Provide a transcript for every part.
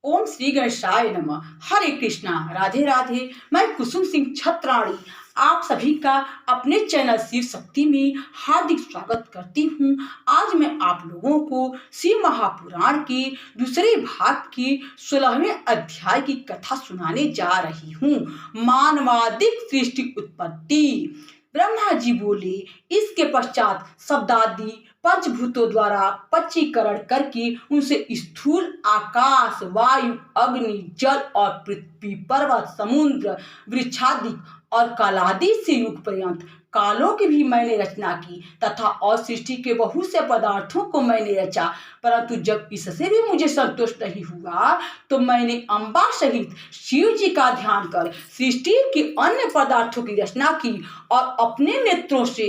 ओम श्री गणेशाय नमः। हरे कृष्णा, राधे राधे। मैं कुसुम सिंह छत्राणी आप सभी का अपने चैनल शिव शक्ति में हार्दिक स्वागत करती हूँ। आज मैं आप लोगों को शिव महापुराण के दूसरे भाग के 16वें अध्याय की कथा सुनाने जा रही हूँ। मानवादिक सृष्टि उत्पत्ति। ब्रह्मा जी बोले, इसके पश्चात शब्दादि पंचभूतों द्वारा पच्चीकरण करके उनसे स्थूल आकाश, वायु, अग्नि, जल और पृथ्वी, पर्वत, समुद्र, वृक्षादि और कालादि से युग पर्यंत कालों की भी मैंने रचना की तथा और सृष्टि के बहुत से पदार्थों को मैंने रचा। परंतु जब इससे भी मुझे संतोष नहीं हुआ तो मैंने अम्बा सहित शिव जी का ध्यान कर सृष्टि के अन्य पदार्थों की रचना की और अपने नेत्रों से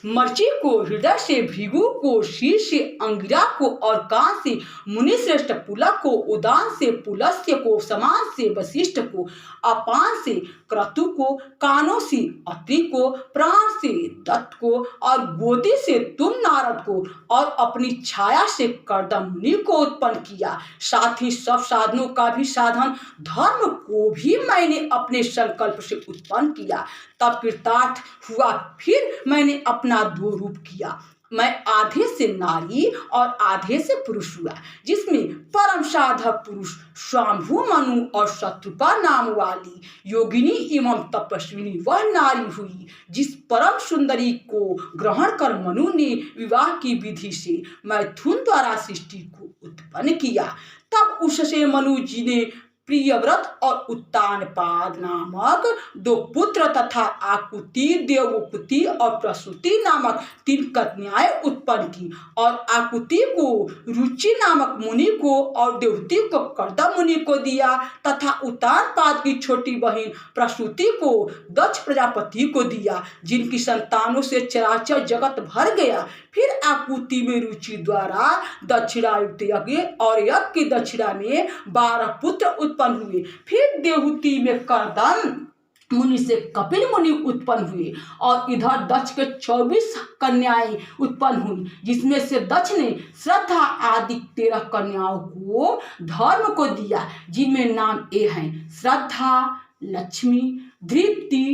मर्ची को, हृदय से भृगु को, शीर से अंगिरा को और कान से मुनिश्रेष्ठ पुलक को, उदान से पुलस्त्य को, समान से वशिष्ठ को, अपान से क्रतु को, कानों से अत्रि को, प्राण से दत्त को और गोदी से तुम नारद को और अपनी छाया से कर्दम मुनि को उत्पन्न किया। साथ ही सब साधनों का भी साधन धर्म को भी मैंने अपने संकल्प से उत्पन्न किया। तब कृतार्थ हुआ। फिर मैंने अपना दो रूप किया। मैं आधे से नारी और आधे से पुरुष हुआ, जिसमें परम साधक पुरुष स्वाम्भु मनु और शत्रुपा नाम वाली योगिनी एवं तपस्विनी वह नारी हुई, जिस परम सुंदरी को ग्रहण कर मनु ने विवाह की विधि से मैथुन द्वारा सृष्टि को उत्पन्न किया। तब उससे मनु जी ने प्रियव्रत और उत्तानपाद नामक दो पुत्र तथा आकुति, देवपुति और प्रसूति नामक 3 कन्याएं उत्पन्न की और आकुति को रुचि नामक मुनि को और देवती को कर्दम मुनि को दिया तथा उत्तानपाद की छोटी बहन प्रसूति को दक्ष प्रजापति को दिया, जिनकी संतानों से चराचर जगत भर गया। फिर आकुति में रुचि द्वारा दक्षिणायुक्त यज्ञ और यज्ञ की दक्षिणा में 12 पुत्र उत्पन्न हुए। फिर देवहूति में कर्दम मुनि से कपिल मुनि उत्पन्न हुए और इधर दक्ष के 24 कन्याएं उत्पन्न हुई, जिसमें से दक्ष ने श्रद्धा आदि 13 कन्याओं को धर्म को दिया, जिनमें नाम ये हैं श्रद्धा, लक्ष्मी, धृप्ति,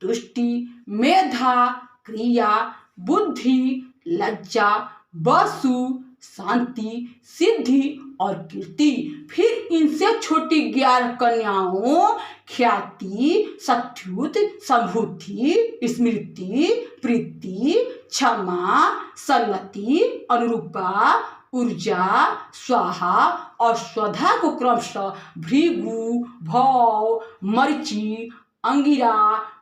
तुष्टि, मेधा, क्रिया, बुद्धि, लज्जा, वसु, शांति, सिद्धि और कीर्ति। फिर इनसे छोटी 11 कन्याओं ख्याति, सत्युत, संभूति, स्मृति, प्रीति, क्षमा, सन्नति, अनुरूपा, ऊर्जा, स्वाहा और स्वधा को क्रमशः भृगु, भौ, मर्ची, अंगिरा,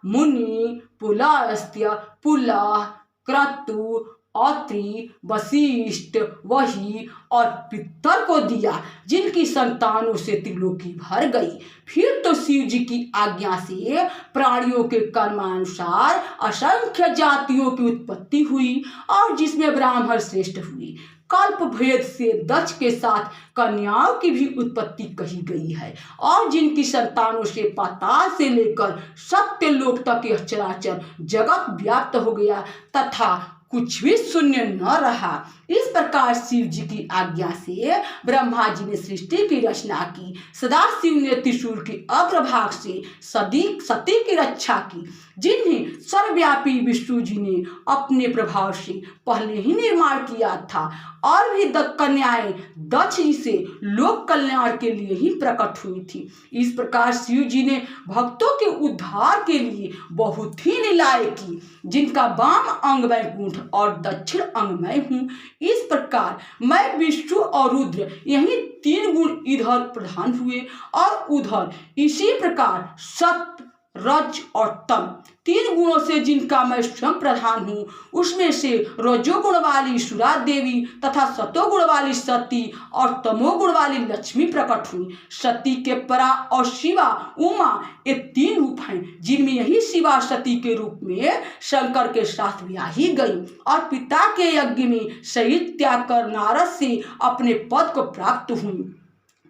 मुनि, पुलस्त्य, पुलह, क्रतु, अत्रि, वशिष्ठ, वही और पितर को दिया, जिनकी संतानों से त्रिलोकी भर गई। फिर तो शिव जी की आज्ञा से प्राणियों के कर्मानुसार असंख्य जातियों की उत्पत्ति हुई और जिसमें ब्राह्मण श्रेष्ठ हुई। कल्प भेद से दक्ष के साथ कन्याओं की भी उत्पत्ति कही गई है और जिनकी संतानों से पाताल से लेकर सत्यलोक तक यह चराचर जगत व्याप्त हो गया तथा कुछ भी शून्य न रहा। इस प्रकार शिव जी की आज्ञा से ब्रह्मा जी ने सृष्टि की रचना की। सदाशिव ने त्रिशूल के अग्रभाग से सती की रक्षा की, जिन्हें सर्वव्यापी विष्णु जी ने अपने प्रभाव से पहले ही निर्माण किया था और भी कन्याएं दक्ष जी से लोक कल्याण के लिए ही प्रकट हुई थी। इस प्रकार शिव जी ने भक्तों के उद्धार के लिए बहुत ही लीलाएं की, जिनका वाम अंग वैकुंठ और दक्षिण अंग मैं हूँ। इस प्रकार मैं विष्णु और रुद्र यही 3 गुण इधर प्रधान हुए और उधर इसी प्रकार सत्य, रज और तम 3 गुणों से जिनका मैं स्वयं प्रधान हूँ, उसमें से रजोगुण वाली सुरा देवी तथा सतोगुण वाली सती और तमोगुण वाली लक्ष्मी प्रकट हुई। सती के परा और शिवा, उमा ये 3 रूप हैं, जिनमें यही शिवा सती के रूप में शंकर के साथ ब्याही गई और पिता के यज्ञ में शहीद त्याग कर नारद से अपने पद को प्राप्त हुई।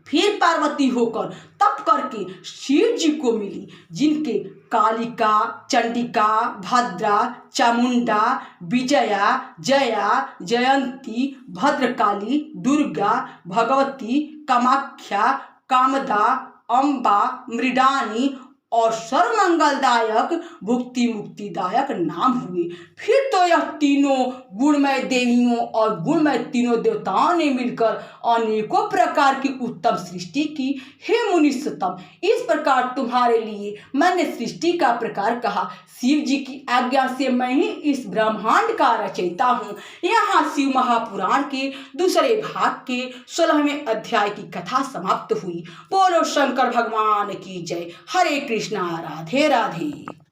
फिर पार्वती होकर तप करके शिव जी को मिली, जिनके कालिका, चंडिका, भद्रा, चामुंडा, विजया, जया, जयंती, भद्रकाली, दुर्गा, भगवती, कामाख्या, कामदा, अम्बा, मृडानी और सर्वमंगलदायक, भुक्ति मुक्तिदायक नाम हुए। फिर तो यह तीनों गुणमय देवियों और गुणमय तीनों देवताओं ने मिलकर अनेकों प्रकार की उत्तम सृष्टि की। हे मुनीश्वरतम, इस प्रकार तुम्हारे लिए मैंने सृष्टि का प्रकार कहा। शिव जी की आज्ञा से मैं ही इस ब्रह्मांड का रचयिता हूँ। यहाँ शिव महापुराण के दूसरे भाग के 16वें अध्याय की कथा समाप्त हुई। बोलो शंकर भगवान की जय। हरे कृष्णा, राधे राधे।